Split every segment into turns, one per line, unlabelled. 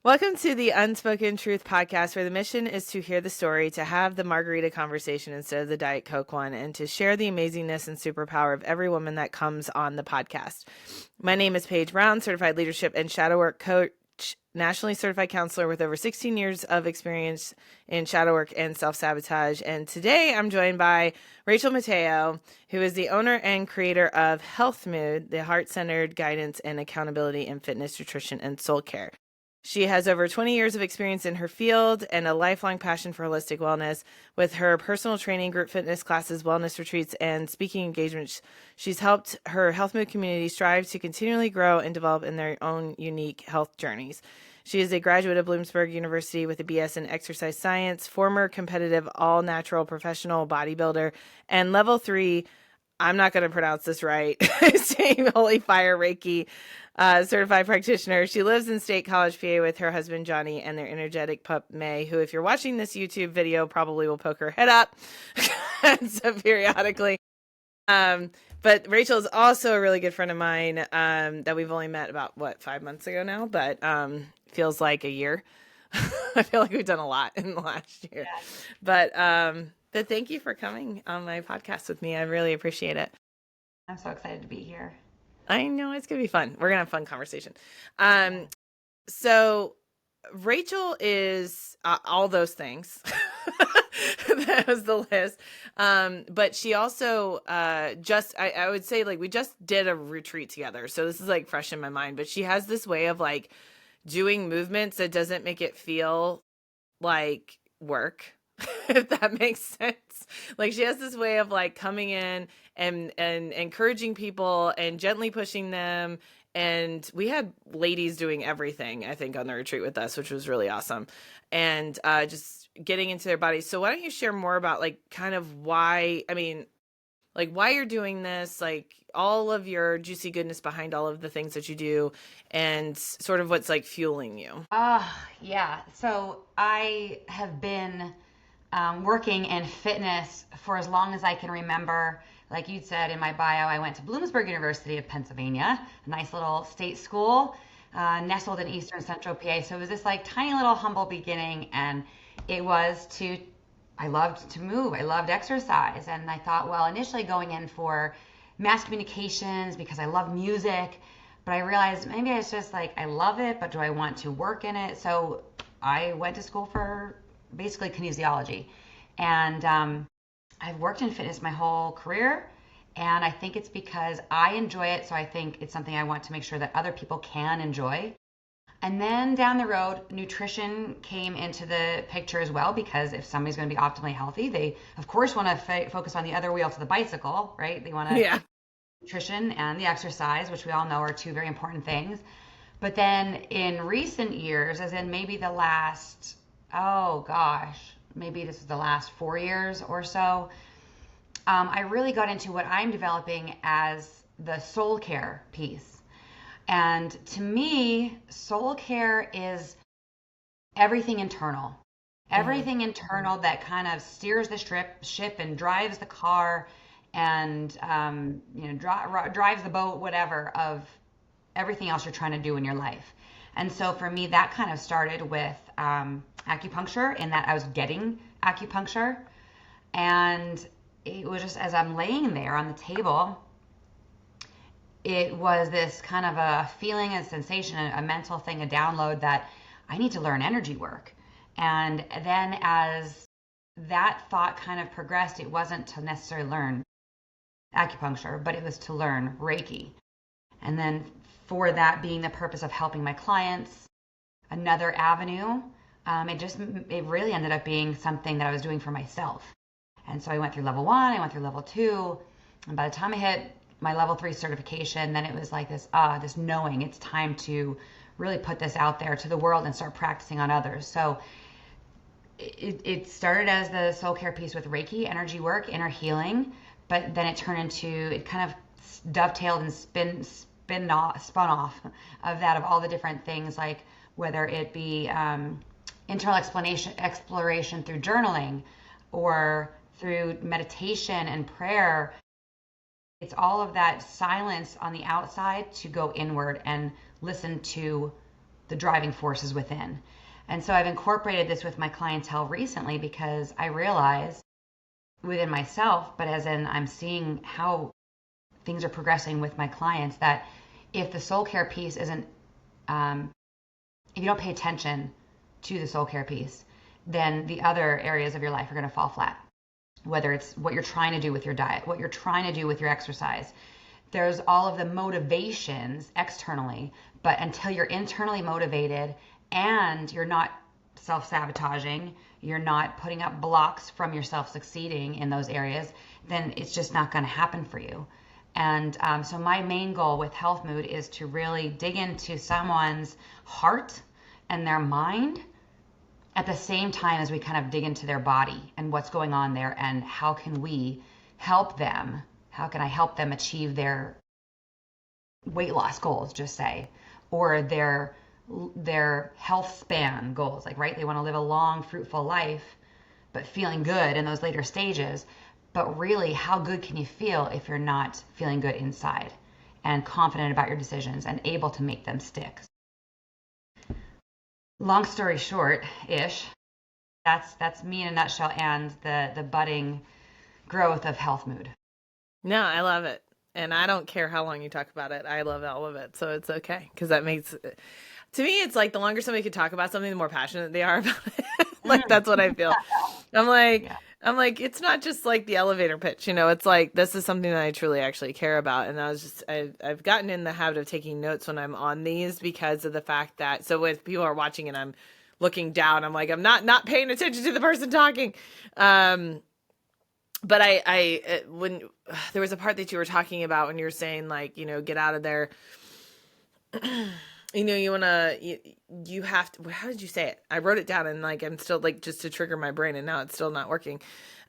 Welcome to the Unspoken Truth podcast, where the mission is to hear the story, to have the margarita conversation instead of the Diet Coke one, and to share the amazingness and superpower of every woman that comes on the podcast. My name is Paige Brown, certified leadership and shadow work coach, nationally certified counselor with over 16 years of experience in shadow work and self-sabotage. And today I'm joined by Rachel Mateo, who is the owner and creator of Health Mood, the heart-centered guidance and accountability in fitness, nutrition, and soul care. She has over 20 years of experience in her field and a lifelong passion for holistic wellness. With her personal training, group fitness classes, wellness retreats, and speaking engagements, she's helped her Health Mood community strive to continually grow and develop in their own unique health journeys. She is a graduate of Bloomsburg University with a BS in exercise science, former competitive all-natural professional bodybuilder, and level 3, I'm not going to pronounce this right, same Holy Fire Reiki certified practitioner. She lives in State College, PA with her husband, Johnny, and their energetic pup, May, who, if you're watching this YouTube video, probably will poke her head up so periodically. But Rachel is also a really good friend of mine that we've only met about, 5 months ago now, but feels like a year. I feel like we've done a lot in the last year. Yeah. But thank you for coming on my podcast with me. I really appreciate it.
I'm so excited to be here.
I know it's going to be fun. We're going to have a fun conversation. So Rachel is all those things. That was the list. But she also I would say, like, we just did a retreat together. So this is like fresh in my mind, but she has this way of like doing movements that doesn't make it feel like work. If that makes sense. Like, she has this way of like coming in and encouraging people and gently pushing them. And we had ladies doing everything, I think, on the retreat with us, which was really awesome. And just getting into their bodies. So why don't you share more about like kind of why you're doing this, like all of your juicy goodness behind all of the things that you do, and sort of what's like fueling you.
Yeah. So I have been working in fitness for as long as I can remember. Like you said in my bio, I went to Bloomsburg University of Pennsylvania, a nice little state school nestled in eastern central PA. So it was this like tiny little humble beginning, and it was I loved to move. I loved exercise. And I thought, well, initially going in for mass communications because I love music, but I realized maybe it's just like, I love it, but do I want to work in it? So I went to school for basically kinesiology. And I've worked in fitness my whole career. And I think it's because I enjoy it. So I think it's something I want to make sure that other people can enjoy. And then down the road, nutrition came into the picture as well, because if somebody's going to be optimally healthy, they, of course, want to focus on the other wheel to the bicycle, right? They want to nutrition and the exercise, which we all know are two very important things. But then in recent years, as in maybe the last, maybe this is the last 4 years or so, I really got into what I'm developing as the SoulCare piece. And to me, SoulCare is everything internal. Everything internal that kind of steers the ship and drives the car and drives the boat, whatever, of everything else you're trying to do in your life. And so for me, that kind of started with acupuncture, in that I was getting acupuncture. And it was just, as I'm laying there on the table, it was this kind of a feeling, a sensation, a mental thing, a download that I need to learn energy work. And then as that thought kind of progressed, it wasn't to necessarily learn acupuncture, but it was to learn Reiki. And then for that being the purpose of helping my clients, another avenue, it really ended up being something that I was doing for myself. And so I went through level 1, I went through level 2, and by the time I hit my level 3 certification, then it was like this knowing it's time to really put this out there to the world and start practicing on others. So it started as the soul care piece with Reiki, energy work, inner healing, but then it kind of dovetailed and spun off of that, of all the different things, like whether it be internal exploration through journaling or through meditation and prayer. It's all of that silence on the outside to go inward and listen to the driving forces within. And so I've incorporated this with my clientele recently because I realize within myself, but as in I'm seeing how things are progressing with my clients, that if the soul care piece isn't, if you don't pay attention to the soul care piece, then the other areas of your life are going to fall flat. Whether it's what you're trying to do with your diet, what you're trying to do with your exercise. There's all of the motivations externally, but until you're internally motivated and you're not self-sabotaging, you're not putting up blocks from yourself succeeding in those areas, then it's just not going to happen for you. And so my main goal with Health Mood is to really dig into someone's heart and their mind at the same time as we kind of dig into their body and what's going on there, and how can we help them? How can I help them achieve their weight loss goals, just say, or their health span goals, like, right? They want to live a long, fruitful life, but feeling good in those later stages. But really, how good can you feel if you're not feeling good inside and confident about your decisions and able to make them stick? Long story short-ish, that's me in a nutshell, and the budding growth of Health Mood.
No, I love it. And I don't care how long you talk about it. I love all of it. So it's okay. Because that makes, to me, it's like the longer somebody could talk about something, the more passionate they are about it. Like, that's what I feel. I'm like, it's not just like the elevator pitch, it's like, this is something that I truly actually care about. And I've gotten in the habit of taking notes when I'm on these, because of the fact that, so if people are watching and I'm looking down, I'm like, I'm not paying attention to the person talking. But when there was a part that you were talking about when you were saying, like, get out of there, you want to, you have to, how did you say it? I wrote it down, and like, I'm still like, just to trigger my brain, and now it's still not working.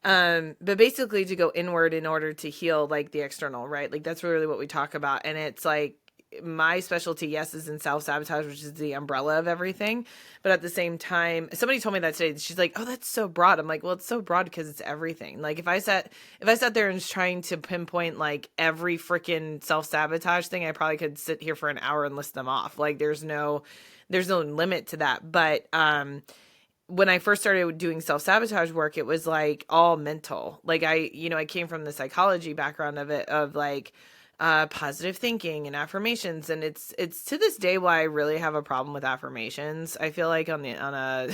But basically to go inward in order to heal, like, the external, right? Like, that's really what we talk about. And it's like, my specialty, yes, is in self-sabotage, which is the umbrella of everything. But at the same time, somebody told me that today. She's like, oh, that's so broad. I'm like, well, it's so broad because it's everything. Like, if I sat there and was trying to pinpoint like every freaking self-sabotage thing, I probably could sit here for an hour and list them off. Like, there's no limit to that. But when I first started doing self-sabotage work, it was like all mental. Like, I came from the psychology background of it, of like, positive thinking and affirmations. And it's to this day why I really have a problem with affirmations. I feel like on a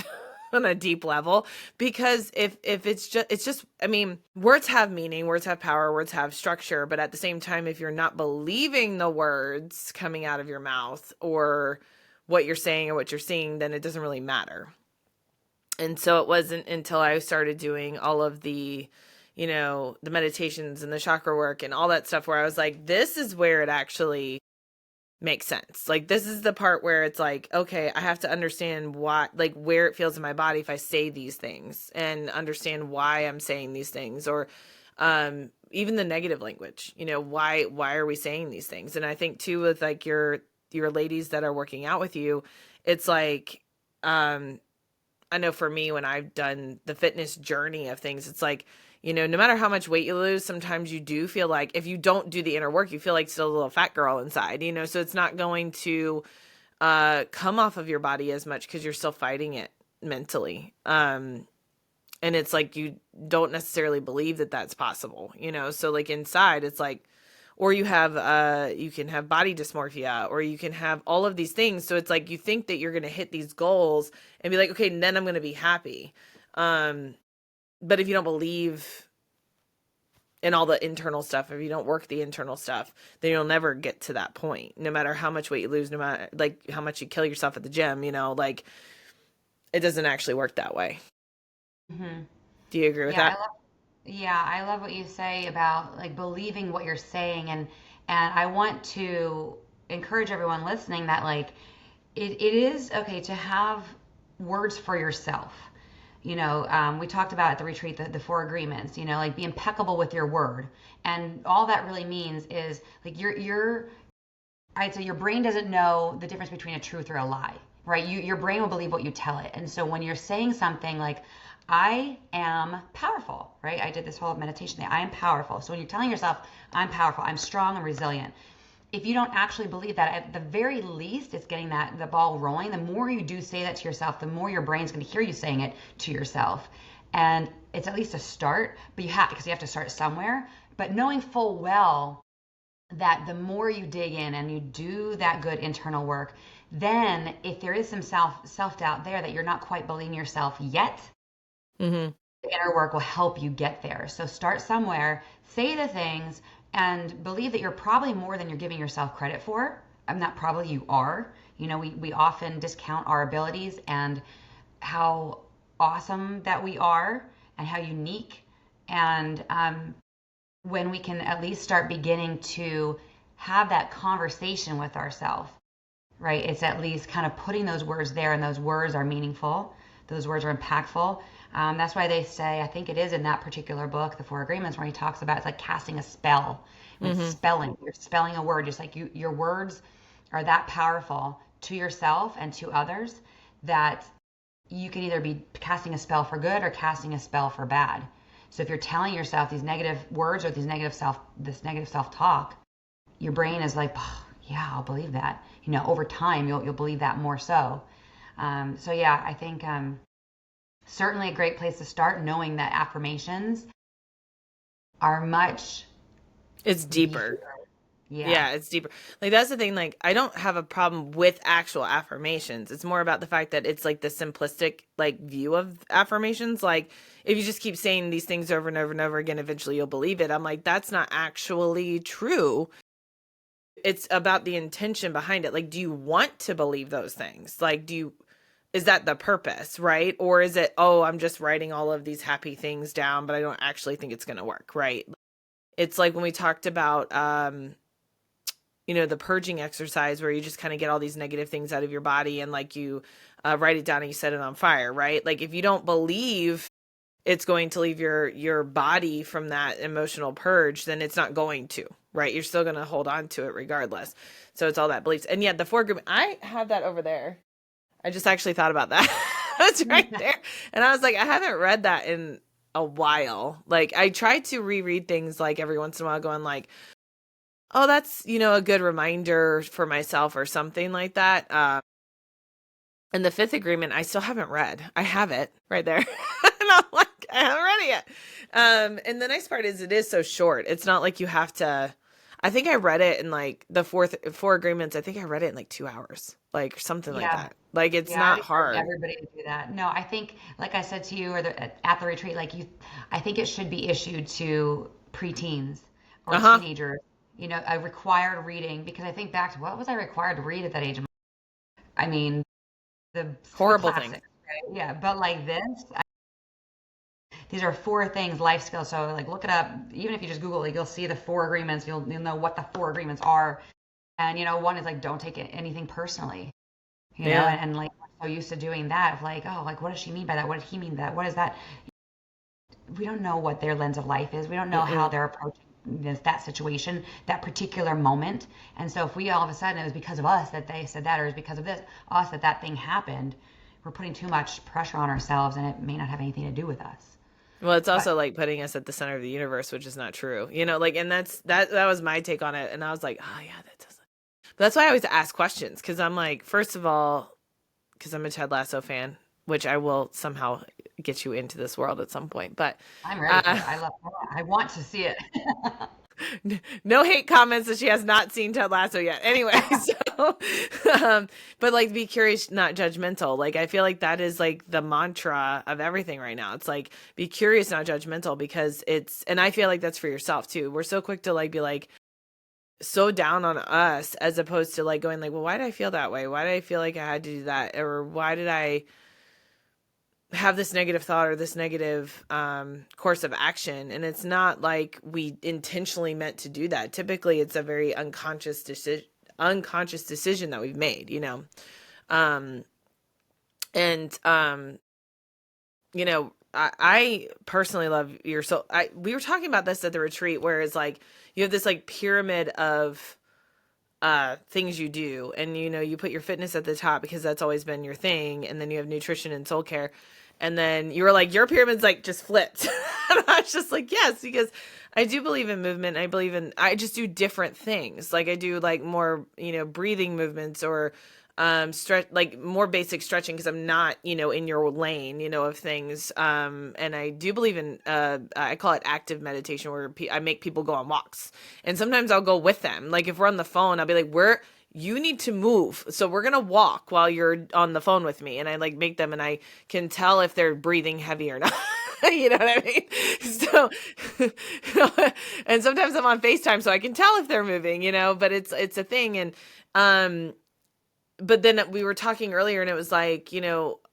on a deep level, because if it's just, I mean, words have meaning, words have power, words have structure. But at the same time, if you're not believing the words coming out of your mouth or what you're saying or what you're seeing, then it doesn't really matter. And so it wasn't until I started doing all of the the meditations and the chakra work and all that stuff, where I was like, this is where it actually makes sense. Like, this is the part where it's like, okay, I have to understand like, where it feels in my body if I say these things, and understand why I'm saying these things, or even the negative language, why are we saying these things? And I think too, with like your ladies that are working out with you, it's like, I know for me, when I've done the fitness journey of things, it's like, no matter how much weight you lose, sometimes you do feel like, if you don't do the inner work, you feel like still a little fat girl inside, so it's not going to come off of your body as much because you're still fighting it mentally. And it's like, you don't necessarily believe that that's possible, so like inside it's like, or you have, you can have body dysmorphia, or you can have all of these things. So it's like, you think that you're going to hit these goals and be like, okay, and then I'm going to be happy. But if you don't believe in all the internal stuff, if you don't work the internal stuff, then you'll never get to that point. No matter how much weight you lose, no matter like how much you kill yourself at the gym, like, it doesn't actually work that way.
Mm-hmm.
Do you agree with that?
I love what you say about like believing what you're saying, and I want to encourage everyone listening that like it is okay to have words for yourself. We talked about at the retreat the 4 agreements, like be impeccable with your word. And all that really means is like I'd say your brain doesn't know the difference between a truth or a lie, right? Your brain will believe what you tell it. And so when you're saying something like, I am powerful, right? I did this whole meditation thing. I am powerful. So when you're telling yourself, I'm powerful, I'm strong, I'm resilient, if you don't actually believe that, at the very least, it's getting the ball rolling. The more you do say that to yourself, the more your brain's going to hear you saying it to yourself. And it's at least a start, but because you have to start somewhere. But knowing full well that the more you dig in and you do that good internal work, then if there is some self-doubt there that you're not quite believing yourself yet,
Mm-hmm.
the inner work will help you get there. So start somewhere, say the things, and believe that you're probably more than you're giving yourself credit for. I'm not probably, you are. You know, we often discount our abilities and how awesome that we are and how unique. And when we can at least start beginning to have that conversation with ourselves, right? It's at least kind of putting those words there, and those words are meaningful. Those words are impactful. That's why they say, I think it is in that particular book, The Four Agreements, where he talks about it's like casting a spell. It's spelling. You're spelling a word, just like your words are that powerful to yourself and to others that you can either be casting a spell for good or casting a spell for bad. So if you're telling yourself these negative words or this negative self-talk, your brain is like, oh, yeah, I'll believe that. You know, over time, you'll believe that more so. So yeah, I think certainly a great place to start, knowing that affirmations are much.
It's deeper.
Yeah.
It's deeper. Like, that's the thing. Like, I don't have a problem with actual affirmations. It's more about the fact that it's like the simplistic like view of affirmations. Like, if you just keep saying these things over and over and over again, eventually you'll believe it. I'm like, that's not actually true. It's about the intention behind it. Like, do you want to believe those things? Like, is that the purpose, right? Or is it, oh, I'm just writing all of these happy things down, but I don't actually think it's going to work, right? It's like when we talked about, the purging exercise where you just kind of get all these negative things out of your body and like you write it down and you set it on fire, right? Like, if you don't believe it's going to leave your body from that emotional purge, then it's not going to, right? You're still going to hold on to it regardless. So it's all that beliefs. And yet the four group, I have that over there. I just actually thought about that. It's right there. And I was like, I haven't read that in a while. Like, I try to reread things like every once in a while, going like, oh, that's, a good reminder for myself or something like that. And the fifth agreement, I still haven't read. I have it right there. And I'm like, I haven't read it yet. And the nice part is it is so short. It's not like you have to, I think I read it in like the four agreements. I think I read it in like 2 hours, like something like
Yeah.
that. Like, it's
Yeah, I
not
encourage
hard.
everybody to do that. No, I think, like I said to you, or at the retreat, I think it should be issued to preteens or
Uh-huh.
teenagers. A required reading, because I think back to what was I required to read at that age? I mean, the three
Horrible things.
classics, right? Yeah, but like this, these are four things, life skills. So like, look it up. Even if you just Google it, you'll see the four agreements. You'll know what the four agreements are. And one is like, don't take anything personally.
Yeah.
And like, we're so used to doing that of like, oh, like, what does she mean by that? What did he mean by that? What is that? We don't know what their lens of life is. We don't know how
Mm-mm.
they're approaching that situation, that particular moment. And so if we all of a sudden, it was because of us that they said that, or it's because of us that thing happened, we're putting too much pressure on ourselves, and it may not have anything to do with us.
Well, it's
But
also like putting us at the center of the universe, which is not true. Like, and that was my take on it. And I was like, oh yeah, that doesn't. But that's why I always ask questions, because I'm like, first of all, because I'm a Ted Lasso fan, which I will somehow get you into this world at some point. But
I'm ready for
uh,
it. I want to see it.
no hate comments that she has not seen Ted Lasso yet. Anyway, so, but like, be curious, not judgmental. Like, I feel like that is like the mantra of everything right now. It's like, be curious, not judgmental, because and I feel like that's for yourself too. We're so quick to like be like so down on us, as opposed to like going like, well, why did I feel that way? Why did I feel like I had to do that? Or why did I have this negative thought or this negative course of action? And it's not like we intentionally meant to do that. Typically it's a very unconscious decision that we've made, um and I personally love your soul. We were talking about this at the retreat, where it's like you have this like pyramid of things you do, and you put your fitness at the top because that's always been your thing, and then you have nutrition and soul care, and then you were like, your pyramid's like just flipped. And I was just like, yes, because I do believe in movement. I just do different things. Like I do like more, breathing movements or stretch, like more basic stretching because I'm not, in your lane, of things. And I do believe in, I call it active meditation where I make people go on walks. And sometimes I'll go with them. Like if we're on the phone, I'll be like, you need to move. So we're going to walk while you're on the phone with me. And I like make them and I can tell if they're breathing heavy or not. You know what I mean? So, and sometimes I'm on FaceTime so I can tell if they're moving, but it's a thing. And, but then we were talking earlier and it was like,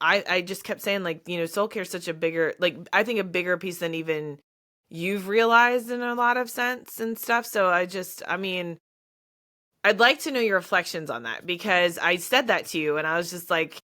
I just kept saying like, SoulCare is such a bigger, like, I think a bigger piece than even you've realized in a lot of sense and stuff. So I'd like to know your reflections on that because I said that to you and I was just like,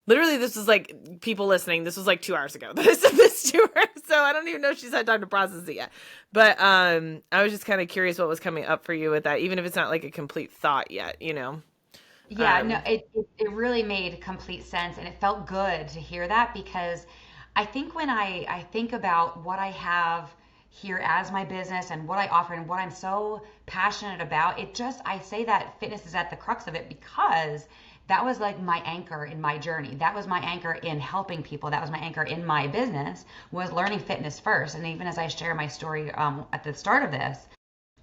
literally, this was like people listening. This was like 2 hours ago that I said this to her. So I don't even know if she's had time to process it yet. But I was just kind of curious what was coming up for you with that, even if it's not like a complete thought yet,
Yeah, no, it really made complete sense, and it felt good to hear that because I think when I think about what I have here as my business and what I offer and what I'm so passionate about, I say that fitness is at the crux of it because that was like my anchor in my journey. That was my anchor in helping people. That was my anchor in my business, was learning fitness first. And even as I share my story at the start of this,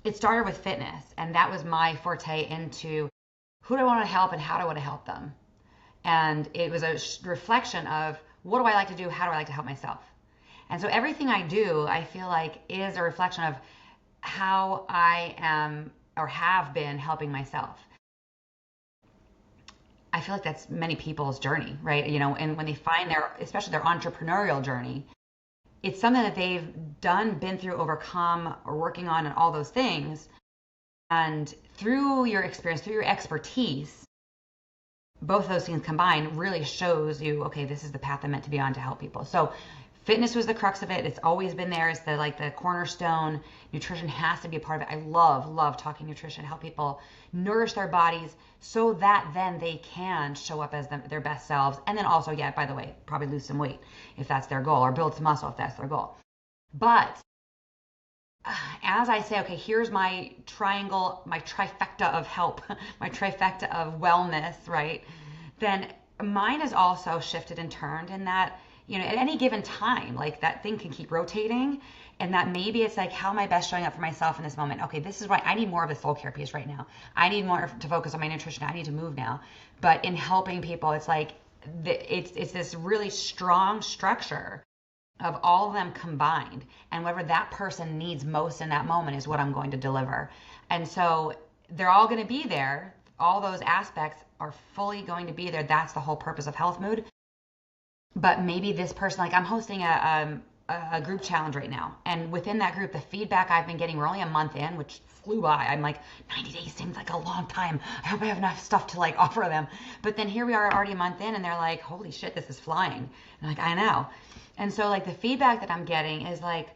it started with fitness, and that was my forte into who do I want to help and how do I want to help them. And it was a reflection of what do I like to do? How do I like to help myself? And so everything I do, I feel like is a reflection of how I am or have been helping myself. I feel like that's many people's journey, right? And when they find especially their entrepreneurial journey, it's something that they've done, been through, overcome, or working on, and all those things. And through your experience, through your expertise, both of those things combined really shows you, okay, this is the path I'm meant to be on to help people. So fitness was the crux of it. It's always been there. It's the cornerstone. Nutrition has to be a part of it. I love talking nutrition, help people nourish their bodies so that then they can show up as their best selves. And then also, yeah, by the way, probably lose some weight if that's their goal, or build some muscle if that's their goal. But as I say, okay, here's my triangle, my trifecta of help, my trifecta of wellness, right? Then mine is also shifted and turned in that, at any given time, like that thing can keep rotating, and that maybe it's like, how am I best showing up for myself in this moment? Okay, this is why I need more of a SoulCare piece right now. I need more to focus on my nutrition. I need to move now. But in helping people, it's like, it's this really strong structure of all of them combined, and whatever that person needs most in that moment is what I'm going to deliver. And so they're all going to be there. All those aspects are fully going to be there. That's the whole purpose of Health Mood. But maybe this person, like I'm hosting a group challenge right now, and within that group, the feedback I've been getting, we're only a month in, which flew by. I'm like, 90 days seems like a long time. I hope I have enough stuff to like offer them. But then here we are already a month in, and they're like, holy shit, this is flying. And I'm like, I know. And so like the feedback that I'm getting is like,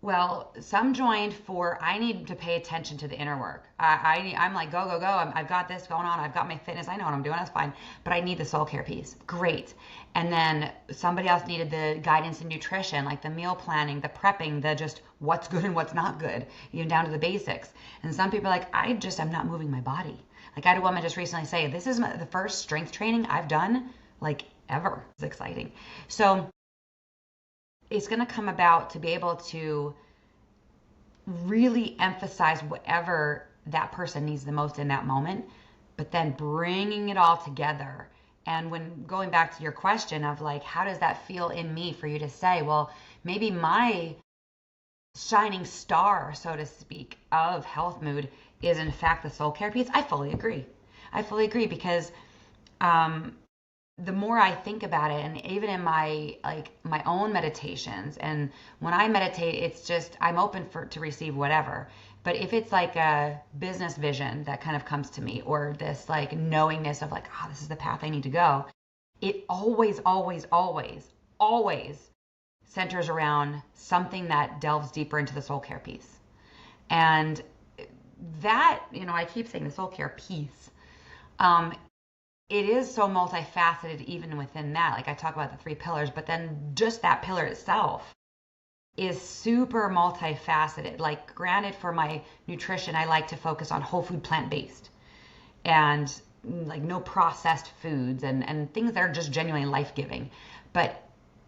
well, some joined for, I need to pay attention to the inner work. I'm like, go. I've got this going on. I've got my fitness. I know what I'm doing. That's fine. But I need the SoulCare piece. Great. And then somebody else needed the guidance in nutrition, like the meal planning, the prepping, the just what's good and what's not good, even down to the basics. And some people are like, I'm not moving my body. Like I had a woman just recently say, this is the first strength training I've done like ever. It's exciting. So it's going to come about to be able to really emphasize whatever that person needs the most in that moment, but then bringing it all together. And when going back to your question of like, how does that feel in me for you to say, well, maybe my shining star, so to speak, of Health Mood is in fact the SoulCare piece. I fully agree because the more I think about it, and even in my own meditations, and when I meditate, it's just I'm open to receive whatever. But if it's like a business vision that kind of comes to me, or this like knowingness of like, this is the path I need to go, it always centers around something that delves deeper into the SoulCare piece. And that, I keep saying the SoulCare piece. It is so multifaceted even within that. Like I talk about the 3 pillars, but then just that pillar itself is super multifaceted. Like, granted, for my nutrition, I like to focus on whole food, plant-based, and like no processed foods and things that are just genuinely life-giving. But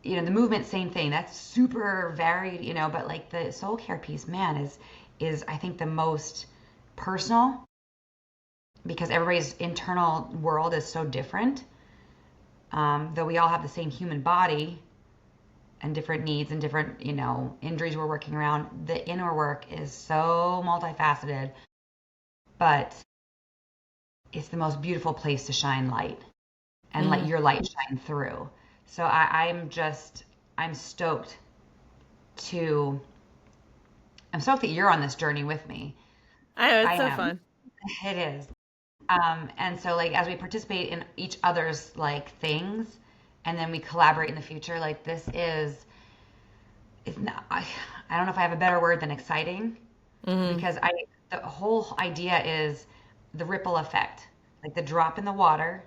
the movement, same thing. That's super varied, but like the soul care piece, man, is I think the most personal, because everybody's internal world is so different. Though we all have the same human body and different needs and different, injuries we're working around, the inner work is so multifaceted, but it's the most beautiful place to shine light and let your light shine through. So I'm stoked I'm stoked that you're on this journey with me.
I know, it's
I
so
am.
fun.
It is. And so, like, as we participate in each other's like things, and then we collaborate in the future, like, it's not, I don't know if I have a better word than exciting, because the whole idea is the ripple effect, like the drop in the water,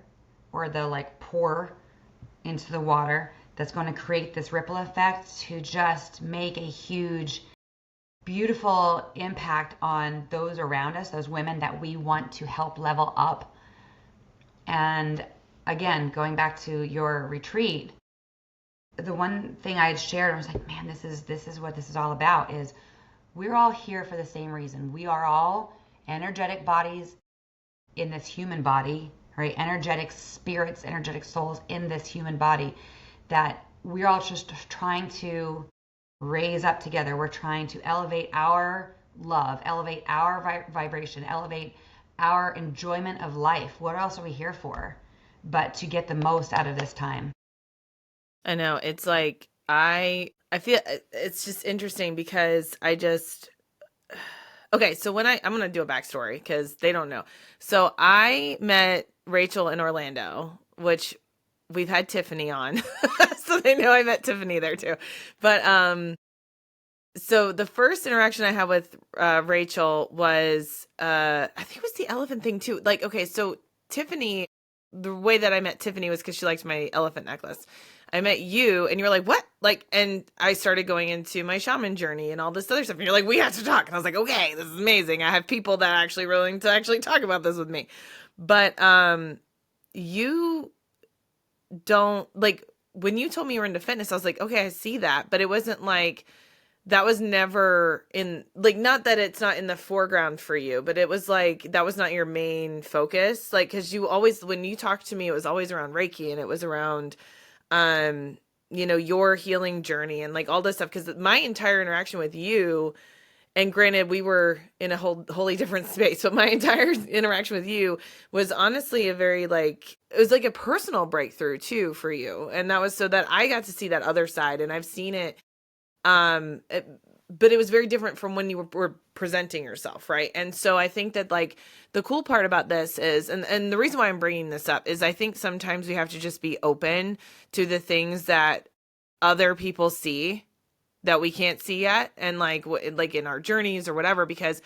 or the like pour into the water, that's going to create this ripple effect to just make a huge, beautiful impact on those around us, those women that we want to help level up. And again, going back to your retreat, the one thing I had shared, I was like, man, this is what this is all about, is we're all here for the same reason. We are all energetic bodies in this human body, right? Energetic spirits, energetic souls in this human body, that we're all just trying to raise up together. We're trying to elevate our love, elevate our vibration, elevate our enjoyment of life. What else are we here for but to get the most out of this time?
I know. It's like I feel it's just interesting because okay, so when I'm going to do a backstory because they don't know. So I met Rachel in Orlando, which we've had Tiffany on. So they know I met Tiffany there too. But so the first interaction I had with Rachel was I think it was the elephant thing too. Like, okay, so Tiffany, the way that I met Tiffany was because she liked my elephant necklace. I met you and you were like, what? Like, and I started going into my shaman journey and all this other stuff. And you're like, we have to talk. And I was like, okay, this is amazing. I have people that are actually willing to actually talk about this with me. But you don't, like, when you told me you were into fitness, I was like, okay, I see that. But it wasn't like, that was never in, like, not that it's not in the foreground for you, but it was like, that was not your main focus. Like, cause you always, when you talked to me, it was always around Reiki and it was around, your healing journey and like all this stuff. Cause my entire interaction with you, and granted, we were in a wholly different space, but my entire interaction with you was honestly a very like, it was like a personal breakthrough too for you. And that was so that I got to see that other side, and I've seen it. But it was very different from when you were presenting yourself, right? And so I think that like the cool part about this is, and the reason why I'm bringing this up is I think sometimes we have to just be open to the things that other people see that we can't see yet, and like in our journeys or whatever, because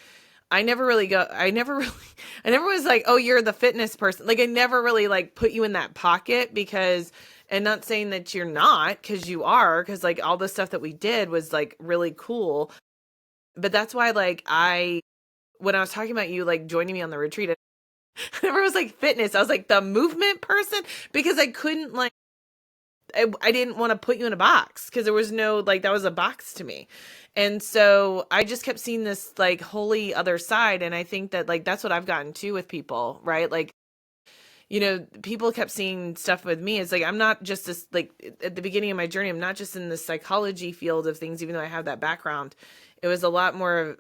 I never was like, oh, you're the fitness person. Like, I never really like put you in that pocket because, and not saying that you're not, because you are, because like all the stuff that we did was like really cool. But that's why like when I was talking about you like joining me on the retreat, I never was like fitness. I was like the movement person, because I couldn't like, I didn't want to put you in a box because there was no, like, that was a box to me. And so I just kept seeing this like holy other side. And I think that like, that's what I've gotten to with people, right? Like, people kept seeing stuff with me. It's like, I'm not just this, like at the beginning of my journey, I'm not just in the psychology field of things, even though I have that background. It was a lot more,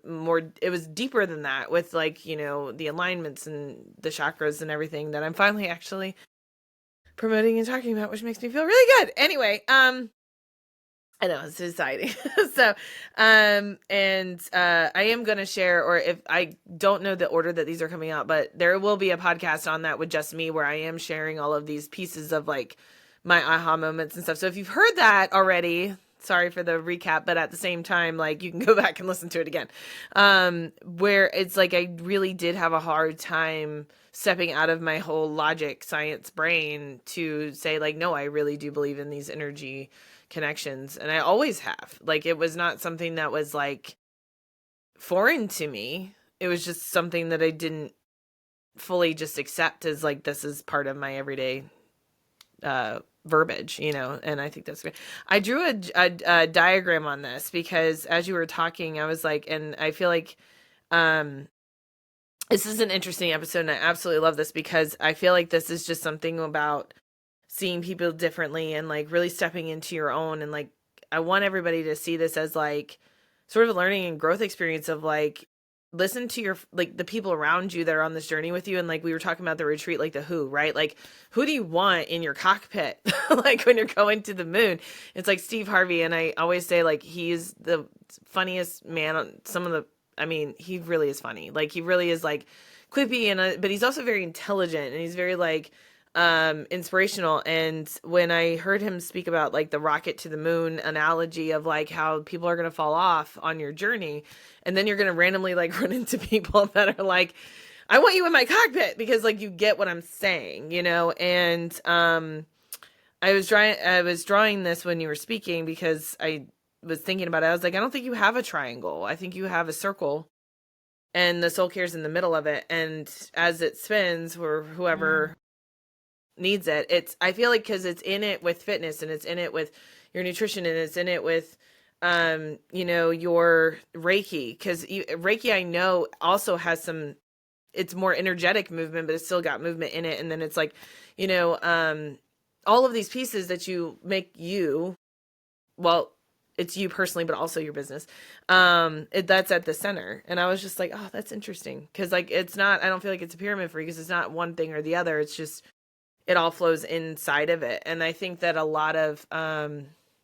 it was deeper than that with like, the alignments and the chakras and everything that I'm finally actually promoting and talking about, which makes me feel really good. Anyway, I know it's exciting. So, I am going to share, or if I don't know the order that these are coming out, but there will be a podcast on that with just me, where I am sharing all of these pieces of like my aha moments and stuff. So if you've heard that already, sorry for the recap, but at the same time, like you can go back and listen to it again. Where it's like I really did have a hard time stepping out of my whole logic science brain to say like, no, I really do believe in these energy connections. And I always have. Like, it was not something that was like foreign to me. It was just something that I didn't fully just accept as like, this is part of my everyday verbiage, and I think that's great. I drew a diagram on this because as you were talking, I was like, and I feel like this is an interesting episode, and I absolutely love this because I feel like this is just something about seeing people differently and like really stepping into your own. And like, I want everybody to see this as like sort of a learning and growth experience of like, listen to your, like the people around you that are on this journey with you. And like, we were talking about the retreat, like the who, right? Like, who do you want in your cockpit? Like when you're going to the moon, it's like Steve Harvey. And I always say like, he's the funniest man on he really is funny. Like he really is like quippy but he's also very intelligent and he's very like, inspirational. And when I heard him speak about like the rocket to the moon analogy of like how people are going to fall off on your journey and then you're going to randomly like run into people that are like, I want you in my cockpit, because like you get what I'm saying, and I was drawing this when you were speaking because I was thinking about it. I was like, I don't think you have a triangle. I think you have a circle and the SoulCare is in the middle of it. And as it spins, or whoever needs it, I feel like because it's in it with fitness and it's in it with your nutrition and it's in it with your Reiki, because Reiki I know also has some, it's more energetic movement, but it's still got movement in it. And then it's like all of these pieces that you make it's you personally, but also your business. That's at the center. And I was just like, oh, that's interesting. Cause like, it's not, I don't feel like it's a pyramid for you because it's not one thing or the other. It's just, it all flows inside of it. And I think that a lot of,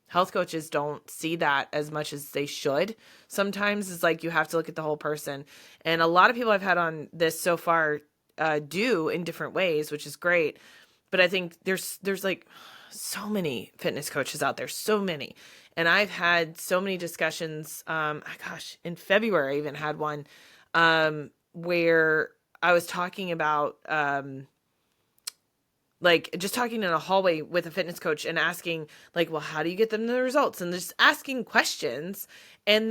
health coaches don't see that as much as they should. Sometimes it's like, you have to look at the whole person. And a lot of people I've had on this so far, do in different ways, which is great. But I think there's like so many fitness coaches out there, so many. And I've had so many discussions. In February, I even had one where I was talking about like just talking in a hallway with a fitness coach and asking like, well, how do you get them the results? And just asking questions. And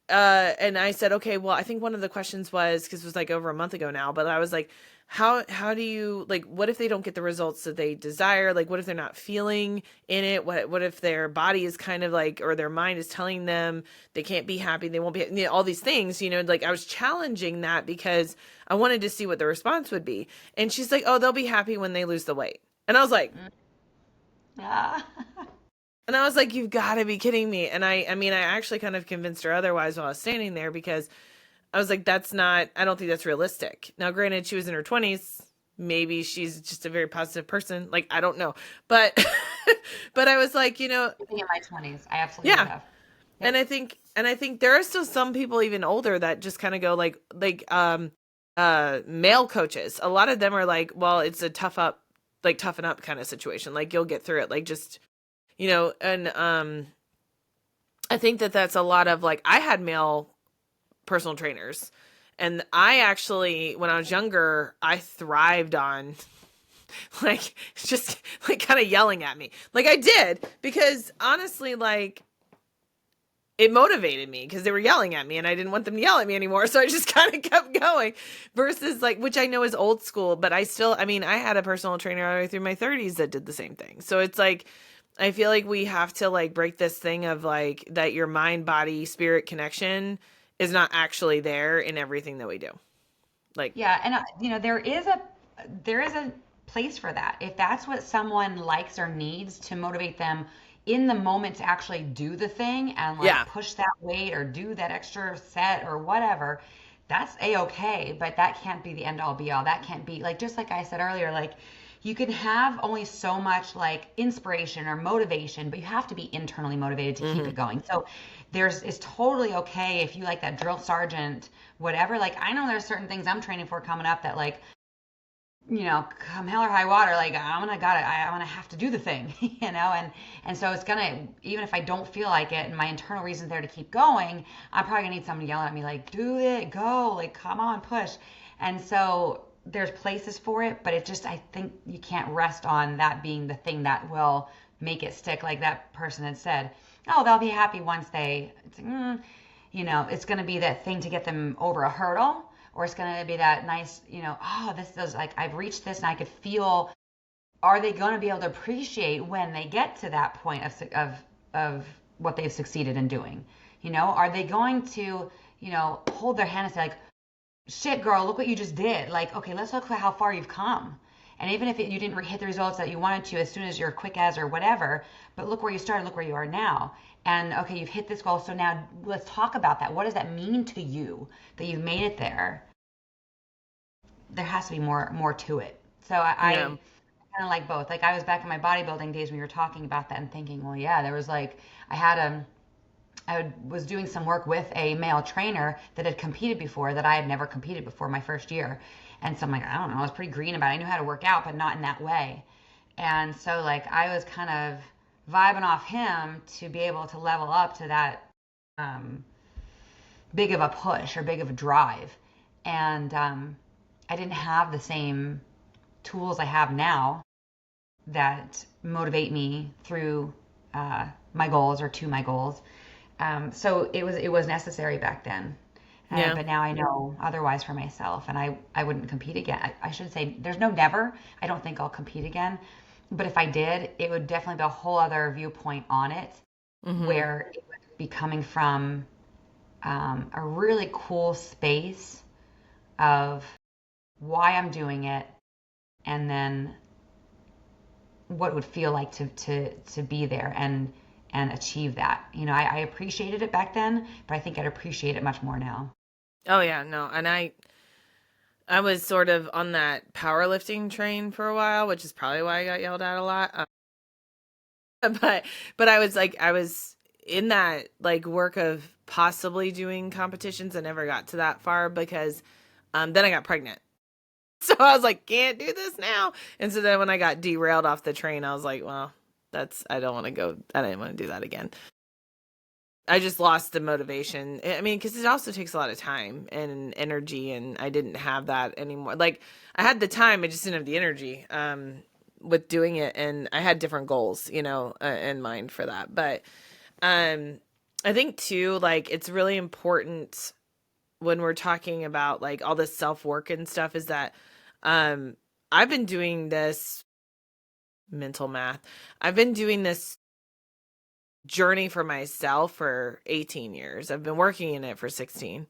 and I said, okay, well, I think one of the questions was, because it was like over a month ago now, but I was like, how do you, like, what if they don't get the results that they desire? Like, what if they're not feeling in it? What if their body is kind of like, or their mind is telling them they can't be happy, they won't be, all these things, like I was challenging that because I wanted to see what the response would be. And she's like, oh, they'll be happy when they lose the weight. And I was like, and I was like, you've got to be kidding me. And I actually kind of convinced her otherwise while I was standing there, because I was like, I don't think that's realistic. Now, granted, she was in her 20s. Maybe she's just a very positive person. Like, I don't know. But, but I was like,
in my 20s, I absolutely have. Yep.
And I think there are still some people even older that just kind of go like male coaches. A lot of them are like, well, it's a toughen up kind of situation. Like, you'll get through it. Like, just, and I think that's a lot of like, I had male personal trainers, and I actually, when I was younger, I thrived on like just like kind of yelling at me. Like I did, because honestly, like it motivated me because they were yelling at me and I didn't want them to yell at me anymore. So I just kind of kept going, versus like, which I know is old school, but I had a personal trainer all the way through my 30s that did the same thing. So it's like, I feel like we have to like break this thing of like that your mind, body, spirit connection is not actually there in everything that we do. Like,
yeah. And there is a place for that. If that's what someone likes or needs to motivate them in the moment to actually do the thing and like push that weight or do that extra set or whatever, that's a-okay, but that can't be the end all be all. That can't be like, just like I said earlier, like you can have only so much like inspiration or motivation, but you have to be internally motivated to keep it going. So it's totally okay if you like that drill sergeant, whatever. Like I know there's certain things I'm training for coming up that like come hell or high water, like I'm gonna have to do the thing, and so it's gonna, even if I don't feel like it and my internal reason's there to keep going, I'm probably gonna need someone yelling at me like, do it, go, like, come on, push. And so there's places for it, but I think you can't rest on that being the thing that will make it stick. Like that person had said, oh, they'll be happy once it's like, it's going to be that thing to get them over a hurdle, or it's going to be that nice, oh, this is like, I've reached this and I could feel, are they going to be able to appreciate when they get to that point of what they've succeeded in doing? Are they going to, hold their hand and say like, shit, girl, look what you just did. Like, okay, let's look at how far you've come. And even if you didn't hit the results that you wanted to as soon as you're quick as or whatever, but look where you started, look where you are now. And okay, you've hit this goal. So now let's talk about that. What does that mean to you that you've made it there? There has to be more to it. So I
Yeah.
kind of like both. Like I was back in my bodybuilding days when you were talking about that and thinking, well, yeah, there was like, I was doing some work with a male trainer that had competed before, that I had never competed before my first year. And so I'm like, I don't know, I was pretty green about it. I knew how to work out, but not in that way. And so like I was kind of vibing off him to be able to level up to that um, big of a push or big of a drive. And I didn't have the same tools I have now that motivate me through my goals or to my goals. So it was necessary back then.
Yeah.
But now I know otherwise for myself, and I wouldn't compete again. I should say there's no never. I don't think I'll compete again. But if I did, it would definitely be a whole other viewpoint on it,
Mm-hmm.
where it would be coming from a really cool space of why I'm doing it, and then what it would feel like to be there and achieve that. I appreciated it back then, but I think I'd appreciate it much more now.
Oh yeah, no. And I was sort of on that powerlifting train for a while, which is probably why I got yelled at a lot. But I was in that like work of possibly doing competitions. I never got to that far because then I got pregnant. So I was like, can't do this now. And so then when I got derailed off the train, I was like, well, I don't want to go. I didn't want to do that again. I just lost the motivation. I mean, because it also takes a lot of time and energy, and I didn't have that anymore. Like, I had the time, I just didn't have the energy with doing it, and I had different goals, in mind for that. But um, I think too, like, it's really important when we're talking about like all this self work and stuff is that um, I've been doing this mental math. I've been doing this journey for myself for 18 years. I've been working in it for 16.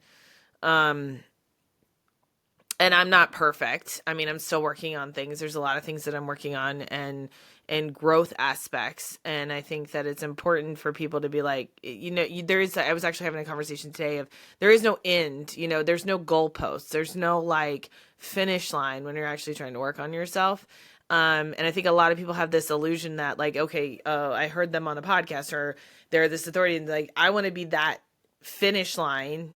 Um and I'm not perfect. I mean, I'm still working on things. There's a lot of things that I'm working on and growth aspects. And I think that it's important for people to be like, I was actually having a conversation today of there is no end, there's no goalposts. There's no like finish line when you're actually trying to work on yourself. And I think a lot of people have this illusion that like, okay, I heard them on a podcast or they're this authority and like, I want to be that finish line,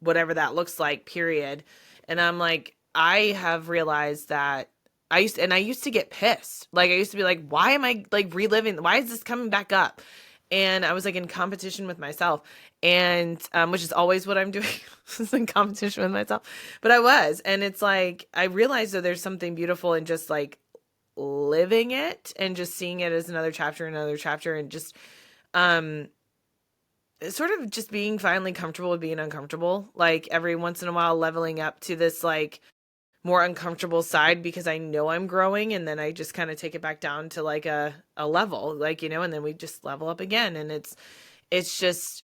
whatever that looks like, period. And I'm like, I have realized that I used to get pissed. Like I used to be like, why am I like reliving? Why is this coming back up? And I was like in competition with myself, and which is always what I'm doing, is in competition with myself. But I was, and it's like I realized that there's something beautiful in just like living it and just seeing it as another chapter, and just um sort of just being finally comfortable with being uncomfortable, like every once in a while leveling up to this like more uncomfortable side because I know I'm growing, and then I just kind of take it back down to like a level, like, and then we just level up again. And it's just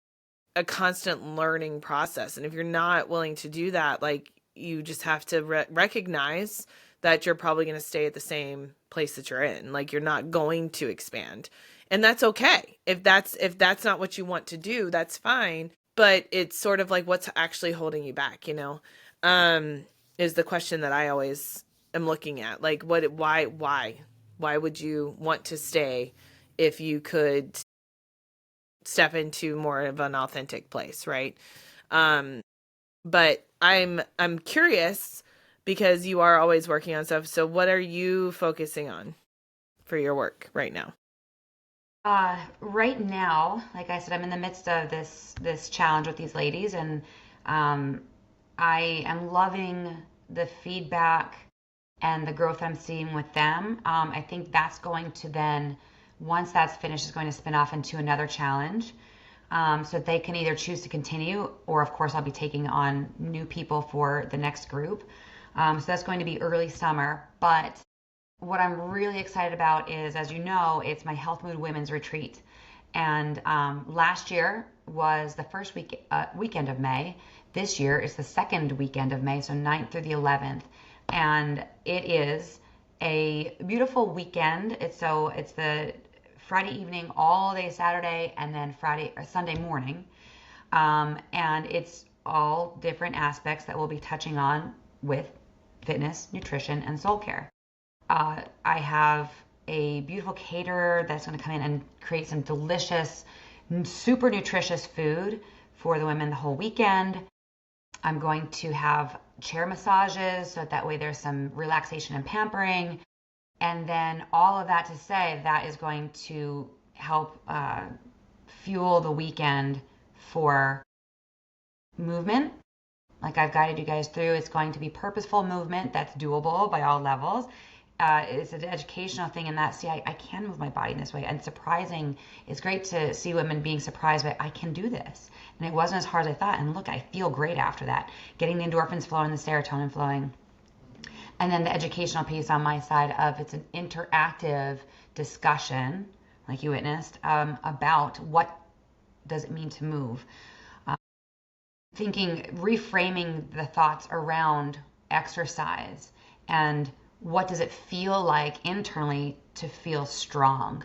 a constant learning process. And if you're not willing to do that, like you just have to recognize that you're probably going to stay at the same place that you're in. Like you're not going to expand. And that's okay. If that's not what you want to do, that's fine. But it's sort of like what's actually holding you back, Um, is the question that I always am looking at. Like why would you want to stay if you could step into more of an authentic place, right? Um, but I'm curious because you are always working on stuff. So what are you focusing on for your work right now?
Right now, like I said, I'm in the midst of this challenge with these ladies, and um, I am loving the feedback and the growth I'm seeing with them. I think that's going to then, once that's finished, is going to spin off into another challenge. So they can either choose to continue, or of course, I'll be taking on new people for the next group. So that's going to be early summer. But what I'm really excited about is, as you know, it's my Health Mood Women's Retreat. And last year was the first weekend of May. This year is the second weekend of May, so 9th through the 11th. And it is a beautiful weekend. It's the Friday evening, all day Saturday, and then Friday or Sunday morning. And it's all different aspects that we'll be touching on with fitness, nutrition, and soul care. I have a beautiful caterer that's going to come in and create some delicious, super nutritious food for the women the whole weekend. I'm going to have chair massages, so that way there's some relaxation and pampering. And then all of that to say that is going to help fuel the weekend for movement. Like I've guided you guys through, it's going to be purposeful movement that's doable by all levels. It's an educational thing in that, see, I can move my body in this way. And surprising, it's great to see women being surprised by, I can do this. And it wasn't as hard as I thought. And look, I feel great after that. Getting the endorphins flowing, the serotonin flowing. And then the educational piece on my side of it's an interactive discussion, like you witnessed, about what does it mean to move. Reframing the thoughts around exercise and what does it feel like internally to feel strong?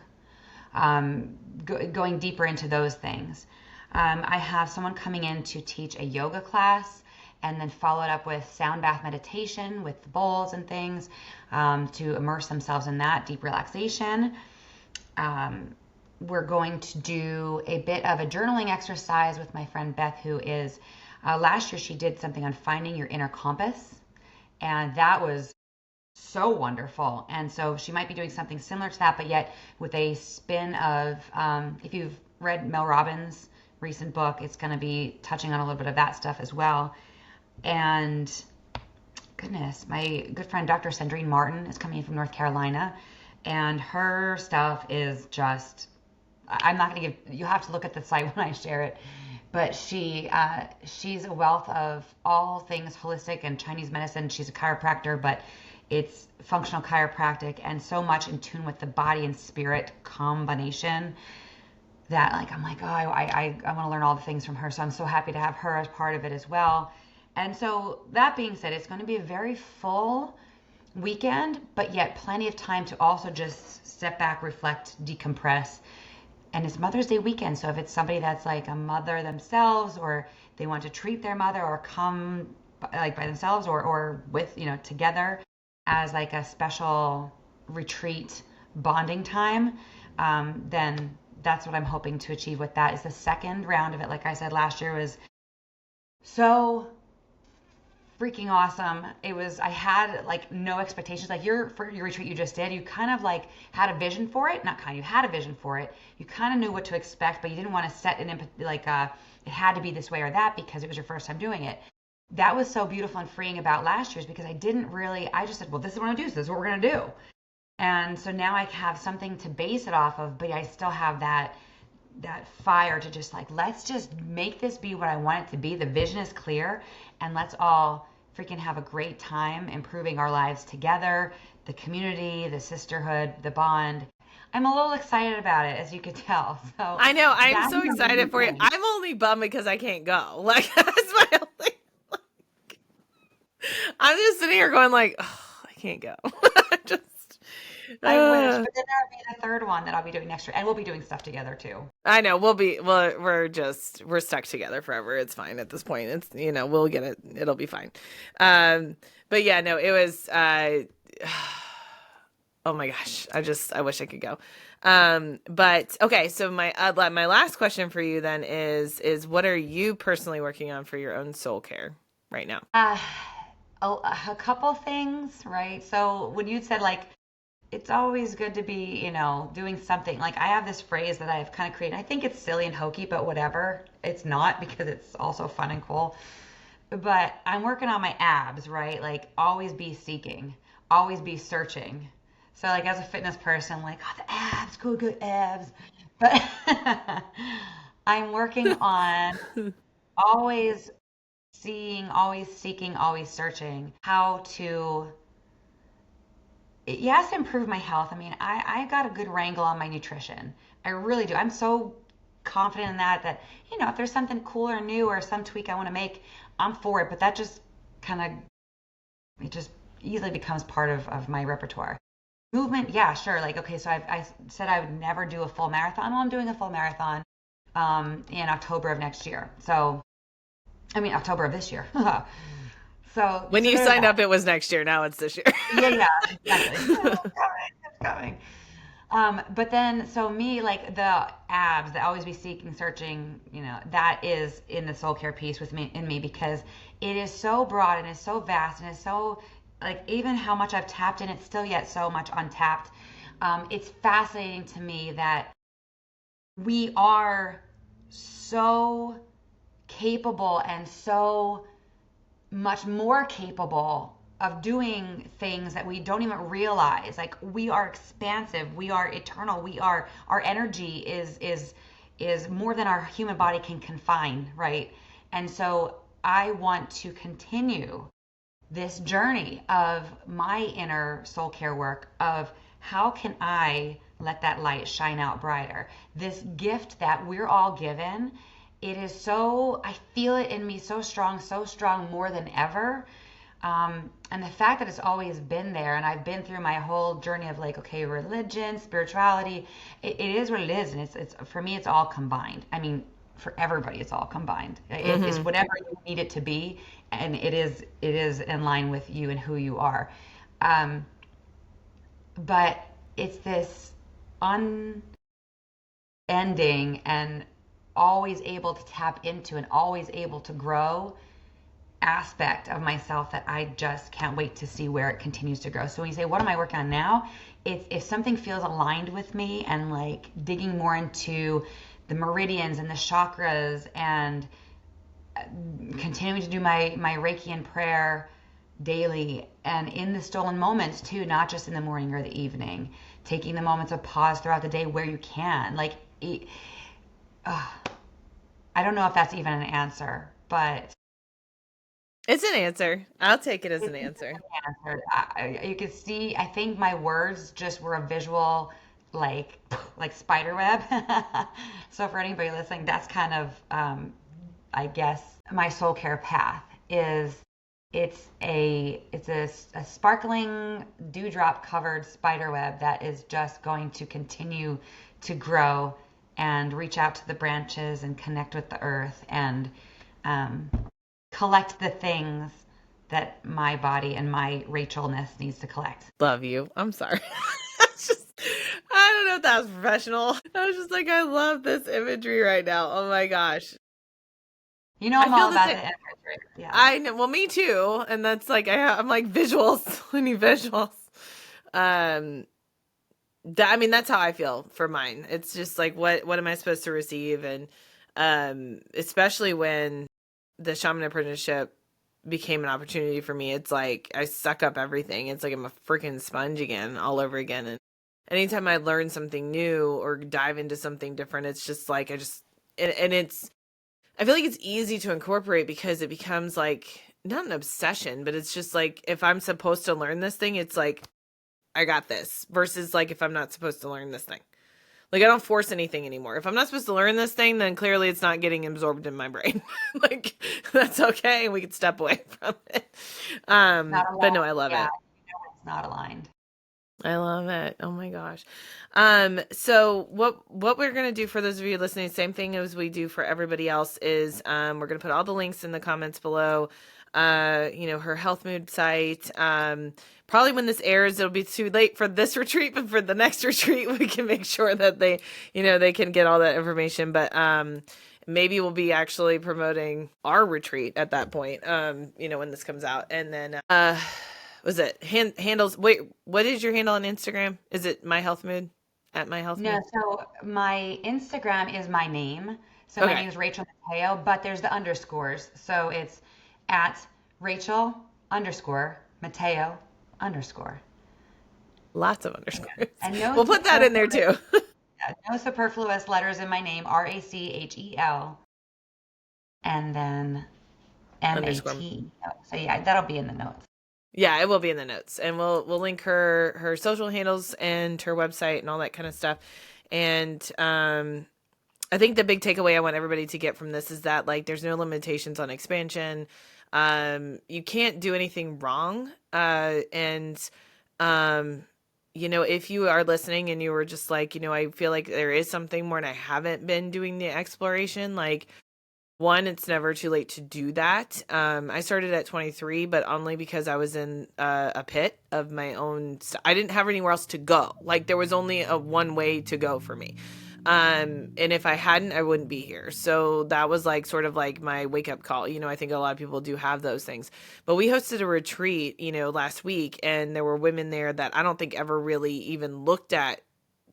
Going deeper into those things. I have someone coming in to teach a yoga class and then follow it up with sound bath meditation with bowls and things to immerse themselves in that deep relaxation. We're going to do a bit of a journaling exercise with my friend Beth, who is, last year she did something on finding your inner compass, and that was so wonderful. And so she might be doing something similar to that, but yet with a spin of, if you've read Mel Robbins' recent book, it's going to be touching on a little bit of that stuff as well. And goodness, my good friend Dr. Sandrine Martin is coming in from North Carolina, and her stuff is just, I'm not going to give, you have to look at the site when I share it, but she's a wealth of all things holistic and Chinese medicine. She's a chiropractor, but it's functional chiropractic and so much in tune with the body and spirit combination that I'm like, oh, I want to learn all the things from her. So I'm so happy to have her as part of it as well. And so that being said, it's going to be a very full weekend, but yet plenty of time to also just step back, reflect, decompress. And it's Mother's Day weekend. So if it's somebody that's like a mother themselves, or they want to treat their mother or come by themselves or with, together as like a special retreat bonding time, then that's what I'm hoping to achieve with that. Is the second round of it. Like I said, last year was so freaking awesome. I had no expectations. For your retreat you just did, you kind of had a vision for it. You had a vision for it. You kind of knew what to expect, but you didn't want to set it it had to be this way or that because it was your first time doing it. That was so beautiful and freeing about last year's, because I just said, well, this is what I'm going to do. So this is what we're going to do. And so now I have something to base it off of, but I still have that fire to just let's just make this be what I want it to be. The vision is clear, and let's all freaking have a great time improving our lives together, the community, the sisterhood, the bond. I'm a little excited about it, as you could tell. So
I know, I'm so excited for you. I'm only bummed because I can't go. That's my only. I'm just sitting here going oh, I can't go.
I wish, but then that'll be the third one that I'll be doing next year, and we'll be doing stuff together too.
I know we're stuck together forever. It's fine at this point. It's we'll get it. It'll be fine. But yeah, no, it was. Oh my gosh, I wish I could go. But okay, so my last question for you then is what are you personally working on for your own soul care right now?
a couple things, right? So when you said like it's always good to be, doing something. Like I have this phrase that I've kind of created. I think it's silly and hokey, but whatever. It's not because it's also fun and cool. But I'm working on my abs, right? Like always be seeking, always be searching. So like as a fitness person, I'm like, oh, the abs, good abs. But I'm working on always seeing, always seeking, always searching how to yes, improve my health. I mean, I got a good wrangle on my nutrition. I really do. I'm so confident in that, if there's something cool or new or some tweak I want to make, I'm for it. But that just kind of, it just easily becomes part of my repertoire. Movement, yeah, sure. Like, okay, so I said I would never do a full marathon. Well, I'm doing a full marathon in October of next year. So, I mean, October of this year. So
when you signed up, it was next year. Now it's this year.
Yeah, exactly. It's coming. But then, so me, like the abs, that always be seeking, searching, that is in the soul care piece with me in me because it is so broad and it's so vast and it's so like even how much I've tapped in, it's still yet so much untapped. It's fascinating to me that we are so capable and so much more capable of doing things that we don't even realize. Like we are expansive, we are eternal, our energy is more than our human body can confine, right? And so I want to continue this journey of my inner soul care work of how can I let that light shine out brighter? This gift that we're all given, it is so, I feel it in me so strong more than ever. And the fact that it's always been there, and I've been through my whole journey of like, okay, religion, spirituality, it is what it is, and it's for me, it's all combined. I mean, for everybody, it's all combined. It's whatever you need it to be, and it is in line with you and who you are. But it's this unending and always able to tap into and always able to grow aspect of myself that I just can't wait to see where it continues to grow. So when you say, what am I working on now? It's if something feels aligned with me and like digging more into the meridians and the chakras and continuing to do my Reiki and prayer daily and in the stolen moments too, not just in the morning or the evening, taking the moments of pause throughout the day where you can. Like, I don't know if that's even an answer, but
it's an answer. I'll take it as an answer.
You could see, I think my words just were a visual, like spider web. So for anybody listening, that's kind of, I guess, my soul care path is it's a sparkling dewdrop covered spider web that is just going to continue to grow and reach out to the branches and connect with the earth and collect the things that my body and my Rachelness needs to collect.
Love you. I'm sorry. I don't know if that was professional. I was just like, I love this imagery right now. Oh my gosh.
I'm all about the imagery. Yeah.
I know. Well, me too. And that's like, I'm like visuals. I need visuals. I mean, that's how I feel for mine. It's just like, what am I supposed to receive? And especially when the shaman apprenticeship became an opportunity for me, it's like I suck up everything. It's like I'm a freaking sponge again, all over again. And anytime I learn something new or dive into something different, it's just like I feel like it's easy to incorporate because it becomes like not an obsession, but it's just like if I'm supposed to learn this thing, it's like I got this versus like if I'm not supposed to learn this thing. Like I don't force anything anymore. If I'm not supposed to learn this thing, then clearly it's not getting absorbed in my brain. Like that's okay. We can step away from it. But no, I love it.
It's not aligned.
I love it. Oh my gosh. So what we're going to do for those of you listening, same thing as we do for everybody else is, we're going to put all the links in the comments below. Her health mood site. Probably when this airs, it'll be too late for this retreat, but for the next retreat, we can make sure that they can get all that information. But maybe we'll be actually promoting our retreat at that point, when this comes out. And then, was it handles? Wait, what is your handle on Instagram? Is it My Health Mood? At My Health
No,
Mood?
so my Instagram is my name. So my
Okay.
name is Rachel Mateo, but there's the underscores. So it's at Rachel underscore Mateo underscore.
Lots of underscores.
And no
We'll put that in there
superfluous,
too.
no superfluous letters in my name, Rachel, and then
Underscore.
Mate. So yeah, that'll be in the notes.
Yeah, it will be in the notes, and we'll link her social handles and her website and all that kind of stuff. And I think the big takeaway I want everybody to get from this is that like there's no limitations on expansion. You can't do anything wrong. And if you are listening and you were just like, I feel like there is something more and I haven't been doing the exploration, like one, it's never too late to do that. I started at 23, but only because I was in a pit of my own. I didn't have anywhere else to go. Like there was only a one way to go for me. And if I hadn't, I wouldn't be here. So that was like sort of like my wake up call. I think a lot of people do have those things. But we hosted a retreat, last week, and there were women there that I don't think ever really even looked at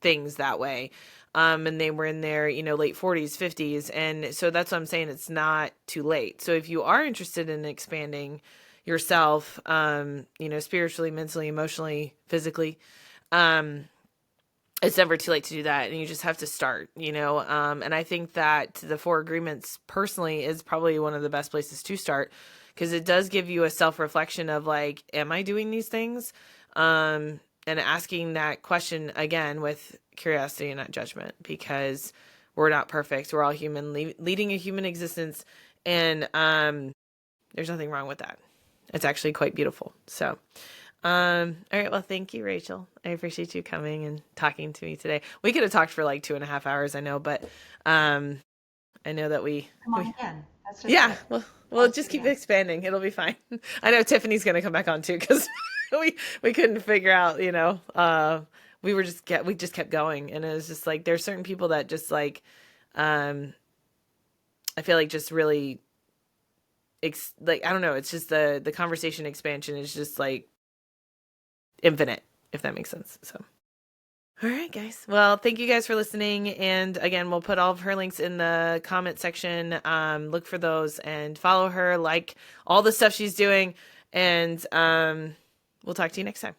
things that way. And they were in their, late 40s, 50s. And so that's what I'm saying. It's not too late. So if you are interested in expanding yourself, spiritually, mentally, emotionally, physically, it's never too late to do that. And you just have to start, and I think that the 4 agreements personally is probably one of the best places to start because it does give you a self-reflection of like, am I doing these things? And asking that question again with curiosity and not judgment, because we're not perfect. We're all human, leading a human existence. And there's nothing wrong with that. It's actually quite beautiful. So, all right. Well, thank you, Rachel. I appreciate you coming and talking to me today. We could have talked for like 2.5 hours, I know, but I know that
Come on again. That's just
yeah,
it.
we'll just keep expanding. It'll be fine. I know Tiffany's going to come back on too because we couldn't figure out, we just kept going, and it was just like there's certain people that just like I feel like just really like I don't know, it's just the conversation expansion is just like infinite, if that makes sense. So all right, guys. Well, thank you guys for listening. And again, we'll put all of her links in the comment section. Look for those and follow her, like all the stuff she's doing. And we'll talk to you next time.